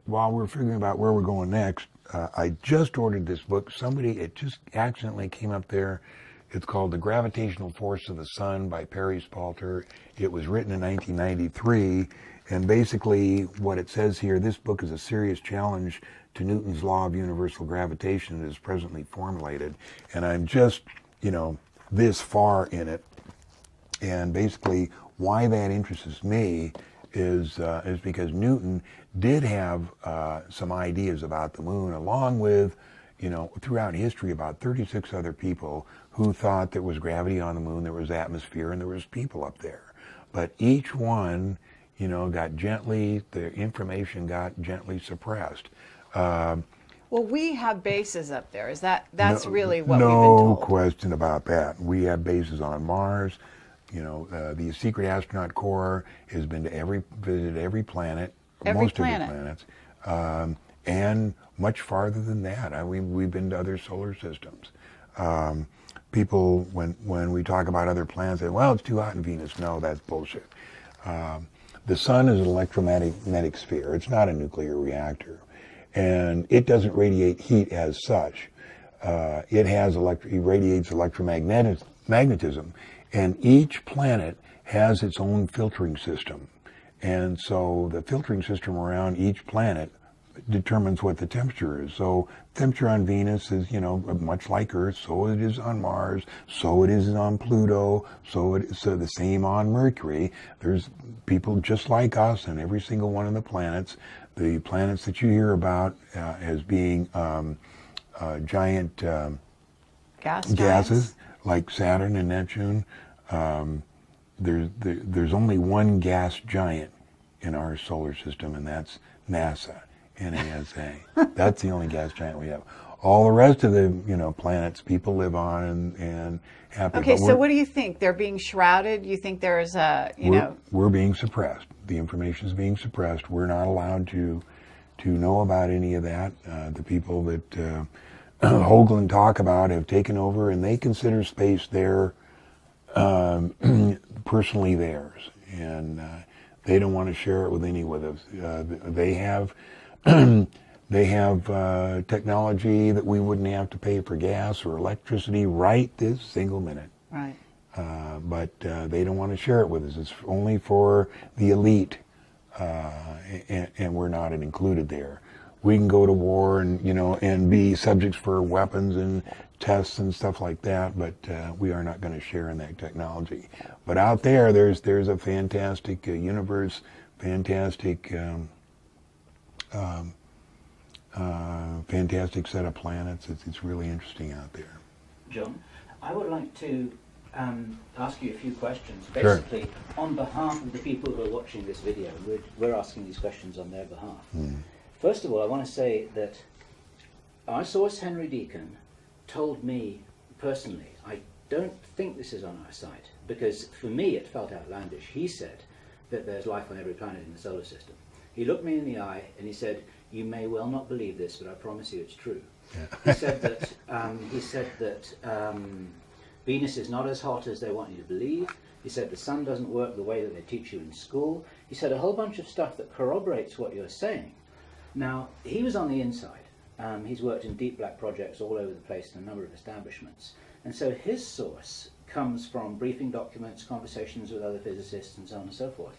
While we're figuring out where we're going next, I just ordered this book. It just accidentally came up there. It's called The Gravitational Force of the Sun by Perry Spalter. It was written in 1993, and basically what it says here, this book is a serious challenge to Newton's law of universal gravitation as presently formulated. And I'm just, this far in it. And basically why that interests me is because Newton did have some ideas about the moon, along with, throughout history, about 36 other people who thought there was gravity on the moon, there was atmosphere, and there was people up there. But each one, the information got gently suppressed. Well, we have bases up there. That's really what no we've been told? No question about that. We have bases on Mars. The Secret Astronaut Corps has visited every planet, most of the planets, and much farther than that. We've been to other solar systems. People, when we talk about other planets, say, well, it's too hot in Venus. No, that's bullshit. The sun is an electromagnetic sphere. It's not a nuclear reactor. And it doesn't radiate heat as such. It radiates electromagnetism. And each planet has its own filtering system. And so the filtering system around each planet determines what the temperature is. So temperature on Venus is, much like Earth, so it is on Mars, so it is on Pluto, so the same on Mercury. There's people just like us on every single one of the planets. The planets that you hear about as being giant gases like Saturn and Neptune, there's only one gas giant in our solar system, and that's NASA. NASA. That's the only gas giant we have. All the rest of the planets people live on and happy. Okay, so what do you think? They're being shrouded? You think there's we're being suppressed. The information is being suppressed. We're not allowed to know about any of that. The people that Hoagland talk about have taken over, and they consider space their personally theirs, and they don't want to share it with any with us. They have technology that we wouldn't have to pay for gas or electricity right this single minute. Right. But they don't want to share it with us. It's only for the elite, and we're not included there. We can go to war and be subjects for weapons and tests and stuff like that, but we are not going to share in that technology. But out there, there's a fantastic universe, fantastic set of planets. It's really interesting out there. John, I would like to ask you a few questions. Basically, Sure. On behalf of the people who are watching this video, we're asking these questions on their behalf. First of all, I want to say that our source, Henry Deacon, told me personally, I don't think this is on our site, because for me it felt outlandish. He said that there's life on every planet in the solar system. He looked me in the eye and he said, you may well not believe this, but I promise you it's true. Yeah. He said that Venus is not as hot as they want you to believe. He said the sun doesn't work the way that they teach you in school. He said a whole bunch of stuff that corroborates what you're saying. Now, he was on the inside. He's worked in deep black projects all over the place in a number of establishments. And so his source comes from briefing documents, conversations with other physicists, and so on and so forth.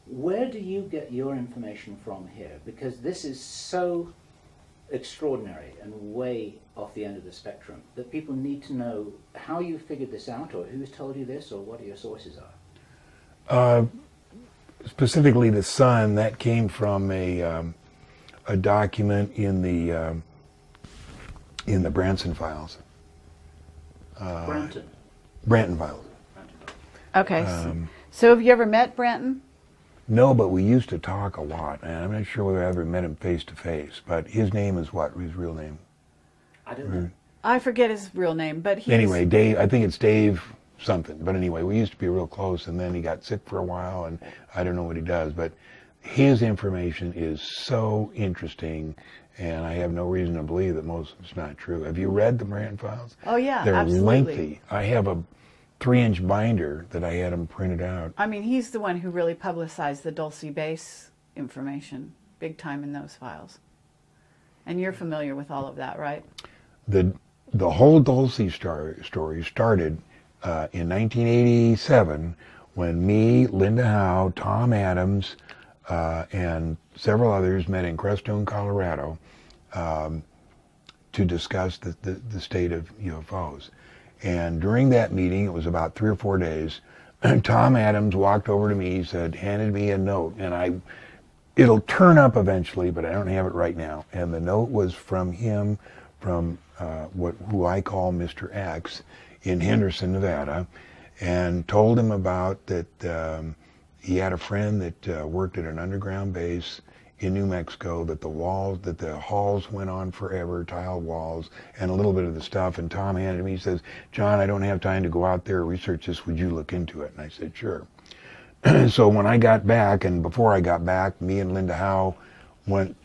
Where do you get your information from here? Because this is so extraordinary and way off the end of the spectrum that people need to know how you figured this out, or who's told you this, or what your sources are. Specifically the sun, that came from a document in the Branson files. Branton files. Okay. So have you ever met Branton? No, but we used to talk a lot, and I'm not sure whether I ever met him face to face. But his name is what? His real name? I don't know. I forget his real name, but he's... Anyway, Dave. I think it's Dave something. But anyway, we used to be real close, and then he got sick for a while, and I don't know what he does. But his information is so interesting, and I have no reason to believe that most of it's not true. Have you read the Branton files? Oh yeah, they're absolutely. Lengthy. I have a 3-inch binder that I had him printed out. I mean, he's the one who really publicized the Dulce base information big time in those files. And you're familiar with all of that, right? The whole Dulce story started in 1987 when me, Linda Howe, Tom Adams, and several others met in Crestone, Colorado, to discuss the state of UFOs. And during that meeting, it was about 3 or 4 days, Tom Adams walked over to me, handed me a note, and it'll turn up eventually, but I don't have it right now. And the note was from him, from who I call Mr. X in Henderson, Nevada, and told him about that He had a friend that worked at an underground base in New Mexico, that the halls went on forever, tile walls, and a little bit of the stuff. And Tom handed me, he says, "John, I don't have time to go out there and research this. Would you look into it?" And I said, "Sure." So when I got back, and before I got back, me and Linda Howe went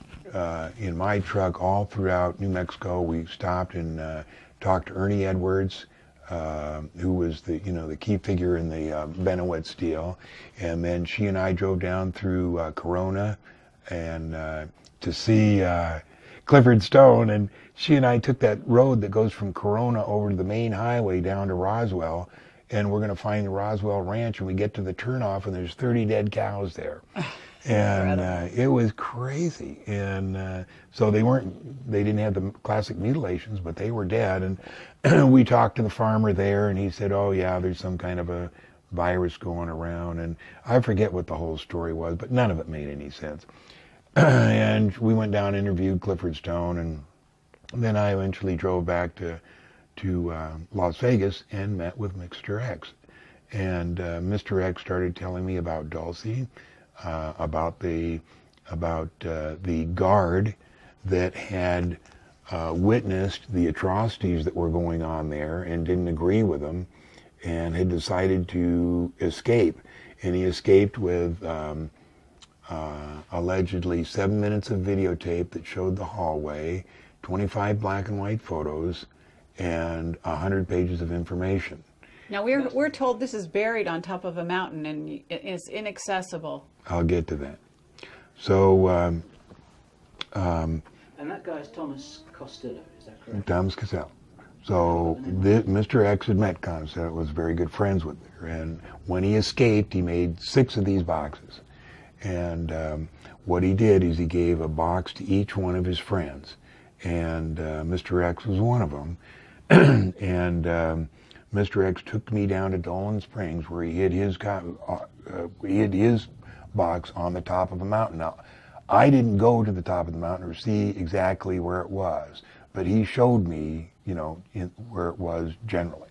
in my truck all throughout New Mexico. We stopped and talked to Ernie Edwards, who was the key figure in the Benowitz deal. And then she and I drove down through Corona and to see Clifford Stone, and she and I took that road that goes from Corona over to the main highway down to Roswell, and we're going to find the Roswell Ranch, and we get to the turnoff, and there's 30 dead cows there. And it was crazy. And so they didn't have the classic mutilations, but they were dead. And we talked to the farmer there, and he said, "Oh yeah, there's some kind of a virus going around." And I forget what the whole story was, but none of it made any sense. And we went down and interviewed Clifford Stone, and then I eventually drove back to Las Vegas and met with Mr. X. And Mr. X started telling me about Dulcie, about the guard that had witnessed the atrocities that were going on there and didn't agree with them, and had decided to escape. And he escaped with allegedly 7 minutes of videotape that showed the hallway, 25 black and white photos, and 100 pages of information. Now we're told this is buried on top of a mountain and it's inaccessible. I'll get to that. So, and that guy is Thomas Costello, is that correct? Thomas Costello. So Mr. X had met Costello, was very good friends with her, and when he escaped, he made 6 of these boxes. And what he did is he gave a box to each one of his friends, and Mr. X was one of them. And Mr. X took me down to Dolan Springs, where he hid his box on the top of a mountain. Now, I didn't go to the top of the mountain or see exactly where it was, but he showed me, where it was generally.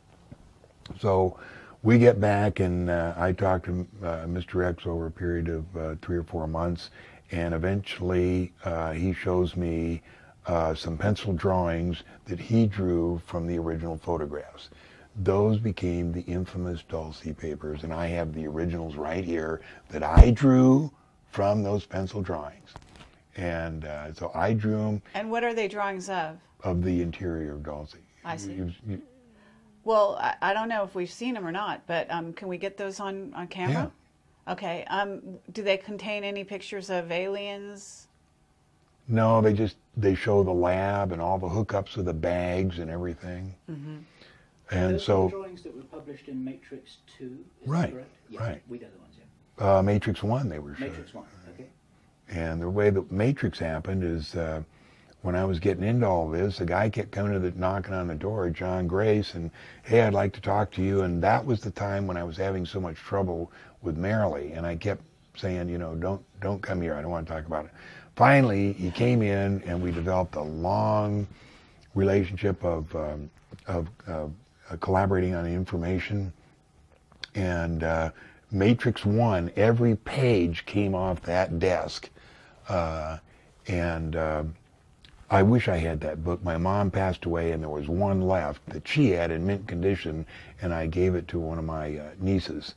So we get back, and I talked to Mr. X over a period of 3 or 4 months, and eventually he shows me some pencil drawings that he drew from the original photographs. Those became the infamous Dulcie papers, and I have the originals right here that I drew from those pencil drawings. And so I drew them. And what are they drawings of? Of the interior of Dulcie. I see. Well, I don't know if we've seen them or not, but can we get those on camera? Yeah. Okay. Do they contain any pictures of aliens? No, they show the lab and all the hookups of the bags and everything. Mm-hmm. And those so are the drawings that were published in Matrix 2, is right, that correct? Yeah, right. We got the ones, yeah. Matrix 1 they were showing. Matrix 1, okay. And the way the Matrix happened is when I was getting into all this, a guy kept coming knocking on the door, John Grace, and, "Hey, I'd like to talk to you." And that was the time when I was having so much trouble with Marilee, and I kept saying, don't come here, I don't want to talk about it. Finally, he came in, and we developed a long relationship of collaborating on information. And Matrix 1, every page came off that desk. And I wish I had that book. My mom passed away, and there was one left that she had in mint condition, and I gave it to one of my nieces.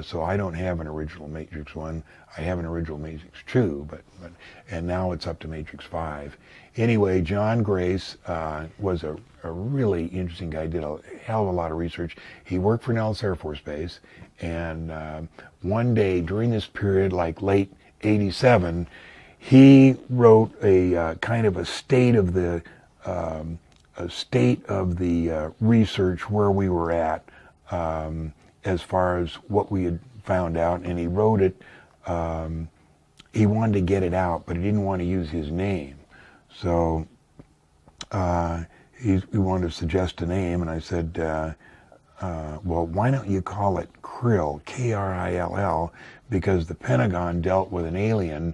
So I don't have an original Matrix 1. I have an original Matrix 2, and now it's up to Matrix 5. Anyway, John Grace was a really interesting guy, did a hell of a lot of research. He worked for Nellis Air Force Base, and one day during this period, like late 87, he wrote a kind of a state of the research where we were at, as far as what we had found out, and he wrote it. He wanted to get it out, but he didn't want to use his name. So he wanted to suggest a name, and I said, well, why don't you call it Krill, K-R-I-L-L, because the Pentagon dealt with an alien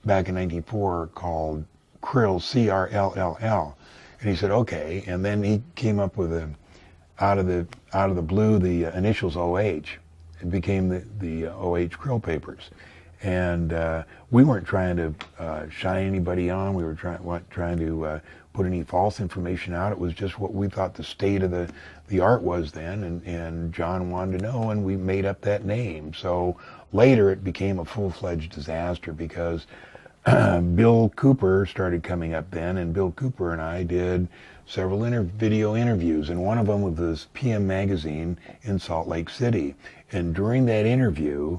back in 1994 called Krill, C-R-L-L-L. And he said, okay, and then he came up with out of the blue, the initials OH. It became the OH krill papers. And we weren't trying to shine anybody on. We were weren't trying to put any false information out. It was just what we thought the state of the art was then, and John wanted to know, and we made up that name. So later it became a full-fledged disaster because Bill Cooper started coming up then, and Bill Cooper and I did several video interviews, and one of them was this PM magazine in Salt Lake City. And during that interview,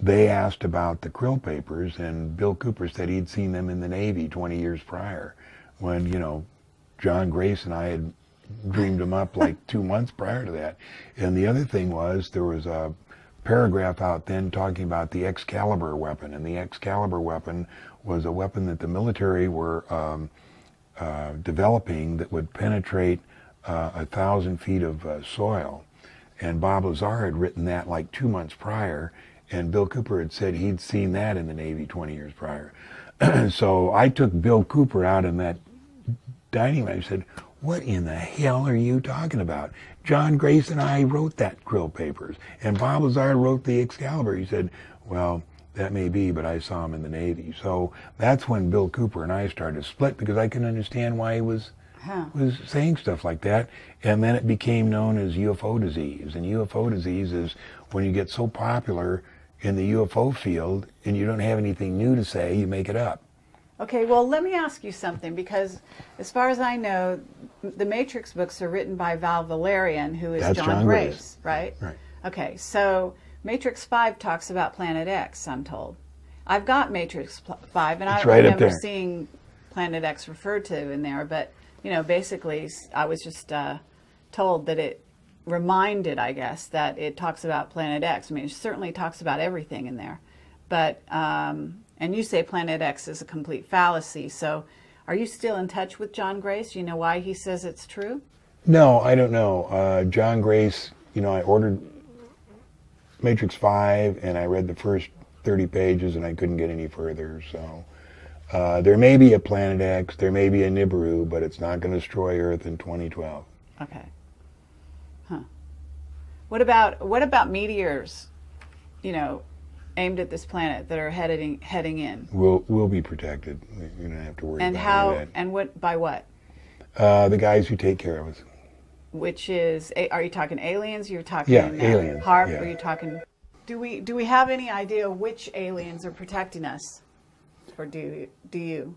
they asked about the krill papers, and Bill Cooper said he'd seen them in the Navy 20 years prior, when, you know, John Grace and I had dreamed them up like 2 months prior to that. And the other thing was, there was a paragraph out then talking about the Excalibur weapon, and the Excalibur weapon was a weapon that the military were developing that would penetrate 1,000 feet of soil. And Bob Lazar had written that like 2 months prior, and Bill Cooper had said he'd seen that in the Navy 20 years prior. So I took Bill Cooper out in that dining room. I said, "What in the hell are you talking about? John Grace and I wrote that krill papers, and Bob Lazar wrote the Excalibur." He said, "Well, that may be, but I saw him in the Navy." So that's when Bill Cooper and I started to split, because I couldn't understand why he was saying stuff like that. And then it became known as UFO disease. And UFO disease is when you get so popular in the UFO field and you don't have anything new to say, you make it up. Okay, well, let me ask you something, because as far as I know, the Matrix books are written by Val Valerian, who is That's John Grace, right? Right. Okay, so Matrix 5 talks about Planet X, I'm told. I've got Matrix 5, and I don't right remember seeing Planet X referred to in there, but, you know, basically I was just told that it reminded, I guess, that it talks about Planet X. I mean, it certainly talks about everything in there. But, and you say Planet X is a complete fallacy, so are you still in touch with John Grace? Do you know why he says it's true? No, I don't know. John Grace, you know, I ordered Matrix 5 and I read the first 30 pages and I couldn't get any further. So there may be a Planet X, there may be a Nibiru, but it's not going to destroy Earth in 2012. Okay. Huh. What about meteors, you know, aimed at this planet that are heading in? We'll be protected. You don't have to worry and about how, that. And what, by what? The guys who take care of us. Which is, are you talking aliens? You're talking aliens. HARP? Yeah. Are you talking? Do we have any idea which aliens are protecting us, or do you?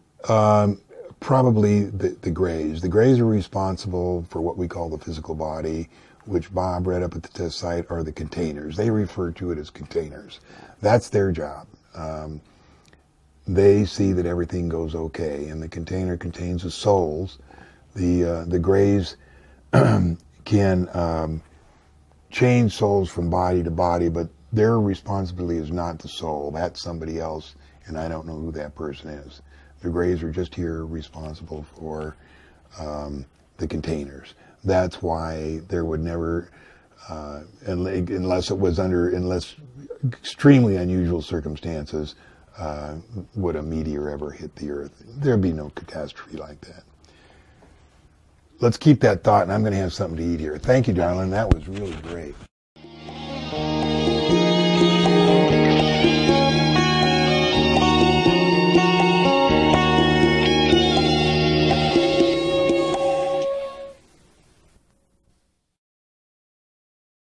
Probably the Greys. The Greys are responsible for what we call the physical body, which Bob read up at the test site are the containers. They refer to it as containers. That's their job. They see that everything goes okay, and the container contains the souls. The Greys can change souls from body to body, but their responsibility is not the soul. That's somebody else, and I don't know who that person is. The Greys are just here responsible for the containers. That's why there would never, unless it was unless extremely unusual circumstances, would a meteor ever hit the Earth. There'd be no catastrophe like that. Let's keep that thought, and I'm going to have something to eat here. Thank you, darling. That was really great.